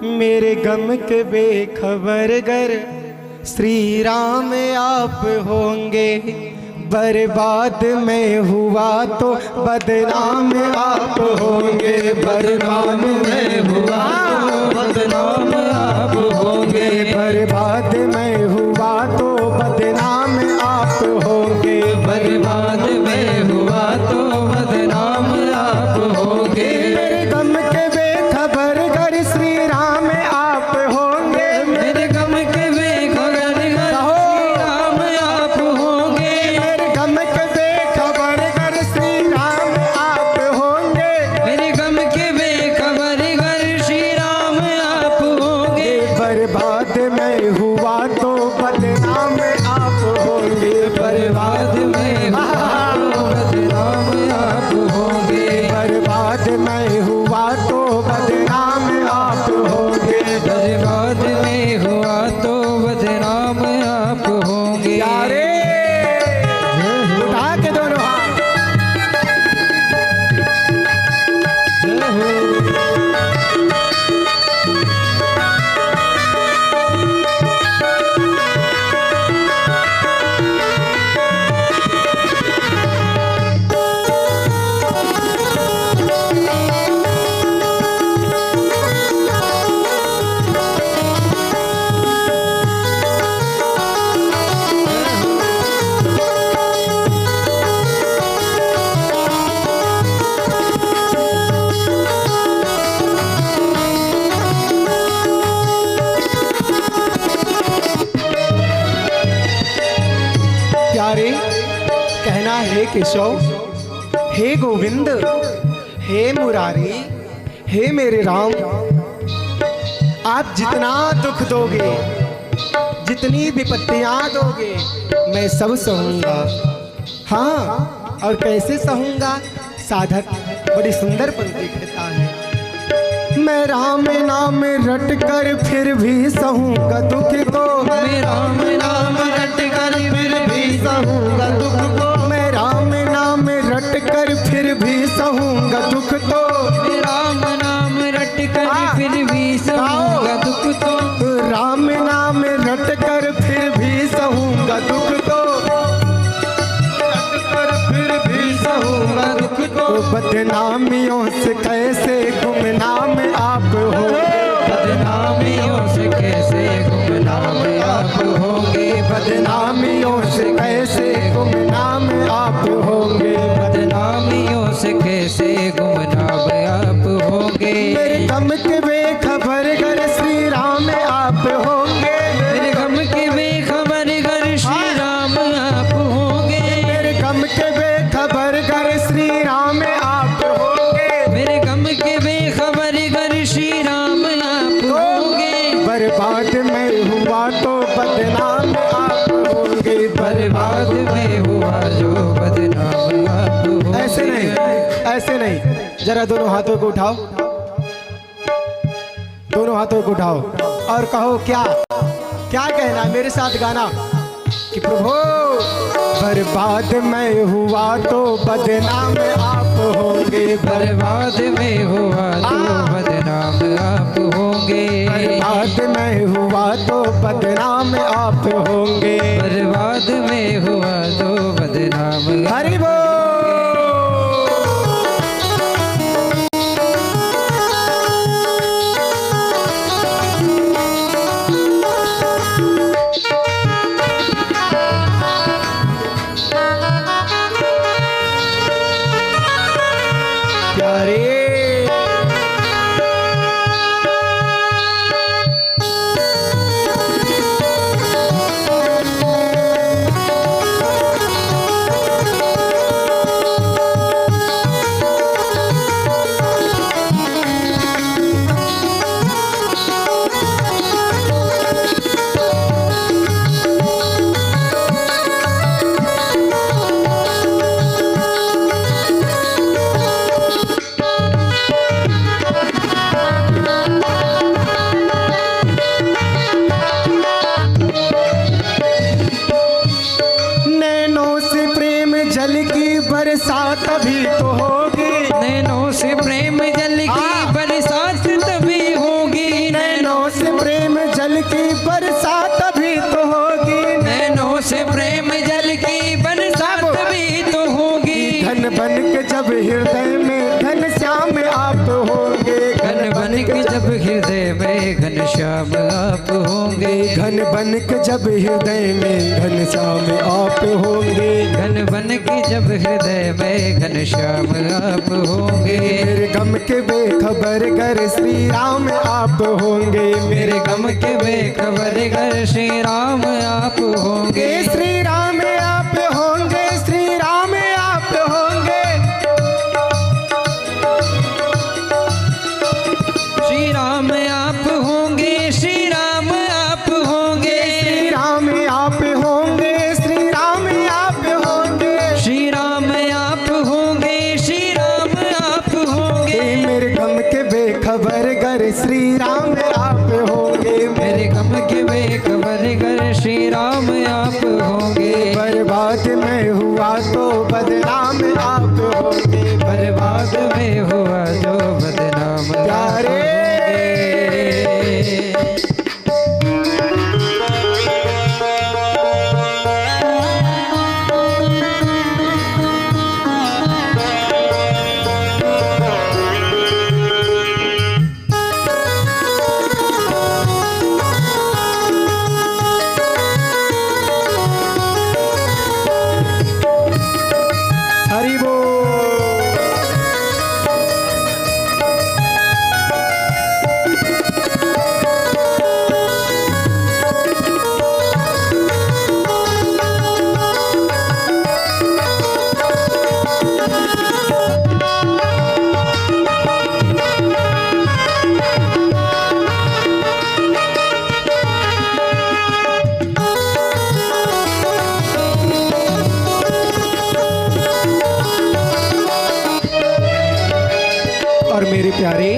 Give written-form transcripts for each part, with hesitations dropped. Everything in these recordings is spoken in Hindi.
मेरे गम के बेखबर गर श्री राम आप होंगे। बर्बाद मैं हुआ तो बदनाम आप होंगे। बर्बाद मैं हुआ तो बदनाम आप होंगे। बर्बाद मैं हुआ तो बदनाम आप होंगे। बर्बाद मैं हुआ तो बदनाम आप होंगे। मेरे गम के बेखबर गर श्री राम आप होंगे। मेरे गम के बेखबर गर श्री राम आप होंगे। मेरे गम के बेखबर गर श्री राम आप होंगे। मेरे गम के बेखबर गर श्री राम आप होंगे। बर्बाद मैं हुआ तो बदनाम आप होंगे। बर्बाद में हुआ तो बदनाम आप होंगे। बर्बाद में हुआ तो बदनाम आप होंगे। बर्बाद में हुआ तो बदनाम आप होंगे। यारे उठा के दोनों हाथ। प्यारे कहना है केशव, हे गोविंद, हे मुरारी, हे मेरे राम, आप जितना दुख दोगे, जितनी विपत्तियां दोगे, मैं सब सहूंगा। हाँ, और कैसे सहूंगा? साधक बड़ी सुंदर पंक्ति कहता है, मैं राम नाम रट कर फिर भी सहूंगा दुख को। मैं राम नाम रट कर फिर भी सहूंगा दुख को। मैं राम नाम रट कर फिर भी सहूंगा दुख तो। मैं राम नाम रट कर फिर भी सहूंगा दुख तो। राम नाम रट कर फिर भी सहूंगा दुख तो। रट कर फिर भी सहूंगा दुख तो। बदनामियों से कैसे गुमनाम आप हो। बदनामियों से कैसे गुमनाम आप होंगे। बदनामियों से कैसे गुमनाम आप होंगे। बदनामियों से कैसे गुमनाम आप होंगे। मेरे गम के बेखबर गर श्री राम आप होंगे। मेरे गम के बेखबर गर श्री राम आप होंगे। मेरे गम के बेखबर गर श्री राम आप होंगे। मेरे गम के बेखबर गर श्री राम आप होंगे। बर्बाद में हुआ तो बदनाम आप होंगे। बर्बाद में हुआ जो बदनाम आप होंगे। ऐसे नहीं, ऐसे नहीं, जरा दोनों हाथों को उठाओ, दोनों हाथों को उठाओ और कहो क्या क्या कहना। मेरे साथ गाना कि प्रभु बर्बाद में हुआ तो बदनाम आप होंगे। बर्बाद में हुआ तो बदनाम आप होंगे। बर्बाद में हुआ तो बदनाम आप होंगे। बर्बाद में हुआ तो बदनाम। हरि बोल। बरसात तभी तो होगी। नैनों से प्रेम जल की बरसात तभी होगी। की बरसात भी तो होगी, नैनों से प्रेम जल की बरसात भी तो होगी। घन बन के जब हृदय में घन श्याम आप होंगे, घन बन के जब हृदय में घन श्याम आप होंगे। घन बन के जब हृदय में घन श्याम आप होंगे, घन बन के जब हृदय में घन श्याम आप होंगे। मेरे गम के बेखबर गर श्री राम आप होंगे, मेरे गम के बेखबर गर श्री राम आप होंगे। श्री राम आप होंगे, श्री राम आप होंगे, श्री राम आप होंगे, श्री राम आप होंगे। श्री राम आप होंगे, श्री राम आप होंगे, श्री राम आप होंगे, श्री राम आप होंगे। मेरे गम के बेखबर गर श्री राम आप होंगे, मेरे गम के बेखबर गर श्री राम आप होंगे। बर्बाद में हुआ तो बदनाम आप होंगे, बर्बाद में हुआ जो बदनाम प्यारे। हरि बोल। और मेरे प्यारे,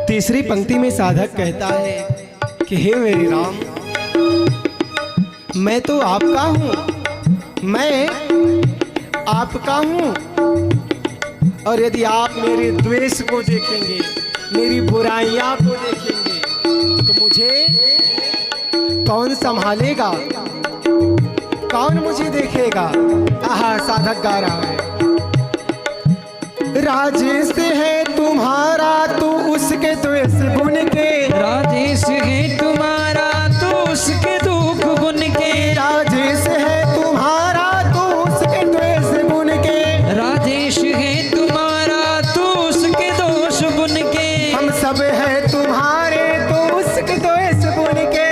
तीसरी पंक्ति में साधक कहता है कि हे मेरे राम, मैं तो आपका हूँ, मैं आपका हूँ, और यदि आप मेरे द्वेष को देखेंगे, मेरी बुराइयां को देखेंगे, तो मुझे कौन संभालेगा, कौन मुझे देखेगा। आहा, साधक गा रहा है। राजेश है तुम्हारा तो उसके द्वेष बुन के, राजेश है तुम्हारा तो उसके दुख बुन के। राजेश है तुम्हारा तो उसके द्वेष बुन के, राजेश है तुम्हारा तो उसके दोष बुन के। हम सब है तुम्हारे तो उसके द्वेष बुन के।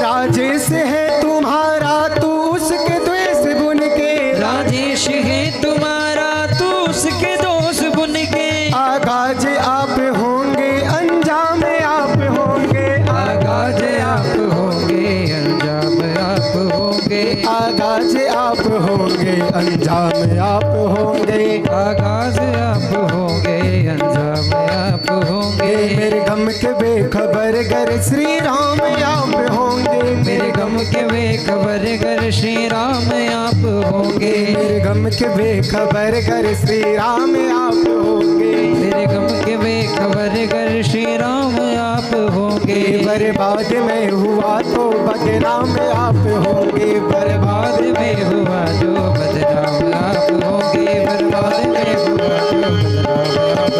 राजेश है तुम्हारा तो उसके द्वेष बुन के, राजेश है तुम्हारा तो उसके दोष बुन के। आगाज आप होंगे, अंजाम आप होंगे, आगाज आप होंगे, अंजाम आप होंगे। आगाज आप होंगे, अंजाम आप होंगे, आगाज आप होंगे, अंजाम आप होंगे। मेरे गम के बेखबर गर श्री राम आप होंगे, मेरे गम के बेखबर गर श्री राम आप होंगे। मेरे गम के बेखबर गर श्री राम आप होंगे, मेरे गम के बेखबर गर श्री राम आप होंगे। बर्बाद में हुआ तो बदनाम आप होंगे, बर्बाद में हुआ जो बदनाम आप होंगे। बर्बाद में हुआ जो बदनाम आप,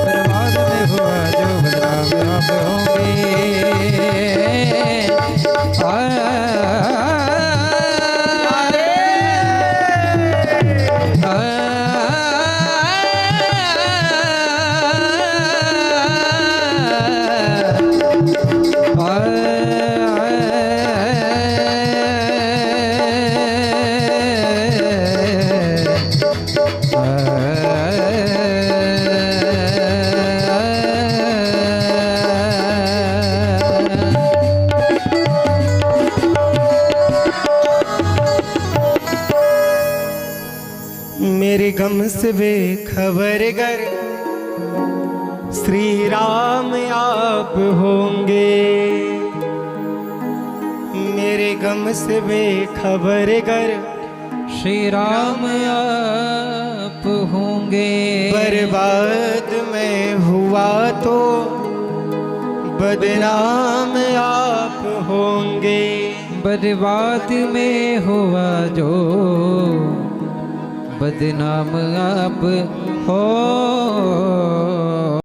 बर्बाद में हुआ जो बदनाम आप होंगे। मेरे गम से बेखबर गर श्री राम आप होंगे, मेरे गम से बेखबर गर श्री राम होंगे। बर्बाद मैं हुआ तो बदनाम आप होंगे। बर्बाद में हुआ जो बदनाम आप होंगे।